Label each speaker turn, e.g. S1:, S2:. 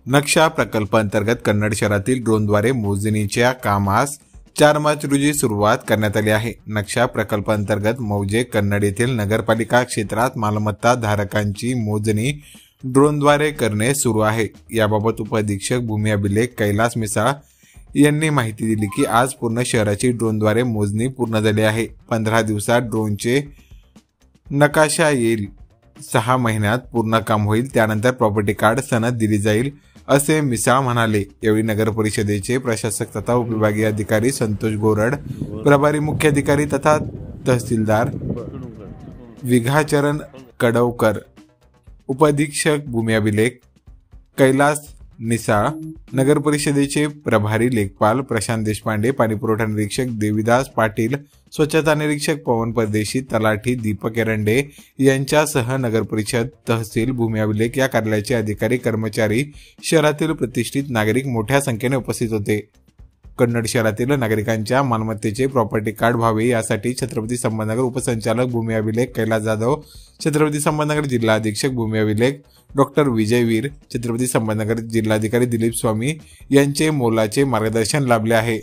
S1: नक्षा प्रकल्प अंतर्गत कन्नड शहरातील ड्रोनद्वारे मोजणीच्या कामास 4 मार्च रोजी सुरुवात करण्यात आली आहे। नक्षा प्रकल्प अंतर्गत मौजे कन्नड येथील नगरपालिका क्षेत्रात मालमत्ता धारकांची मोजणी ड्रोनद्वारे करणे सुरू आहे। याबाबत उपअधीक्षक भूमी अभिलेख कैलास मिसाळ यांनी माहिती दिली की आज पूर्ण शहराची ड्रोनद्वारे मोजणी पूर्ण झाली आहे। 15 दिवसात ड्रोनचे नकाशा येईल। 6 महिन्यात पूर्ण काम होईल, त्यानंतर प्रॉपर्टी कार्ड सनद दिली जाईल असे मिसाळ म्हणाले। यावेळी नगर परिषदेचे प्रशासक तथा उपविभागीय अधिकारी संतोष गोरड, प्रभारी मुख्य अधिकारी तथा तहसीलदार विघाचरण कडवकर, उपाधीक्षक भूमी अभिलेख कैलास मिसाळ, नगर परिषदेचे प्रभारी लेखपाल प्रशांत देशपांडे, पाणीपुरवठा निरीक्षक देविदास पाटील, स्वच्छता निरीक्षक पवन परदेशी, तलाठी दीपक एरंडे यांच्यासह नगर परिषद, तहसील, भूमी अभिलेख या कार्यालयाचे अधिकारी, कर्मचारी, शहरातील प्रतिष्ठित नागरिक मोठ्या संख्येने उपस्थित होते। कन्नड शहरातील नागरिकांच्या मालमत्तेचे प्रॉपर्टी कार्ड व्हावे यासाठी छत्रपती संभाजीनगर उपसंचालक भूमी अभिलेख कैलास जाधव, छत्रपती संभाजीनगर जिल्हा अधीक्षक भूमी अभिलेख डॉक्टर विजयवीर, छत्रपती संभाजीनगर जिल्हाधिकारी दिलीप स्वामी यांचे मोलाचे मार्गदर्शन लाभले आहे।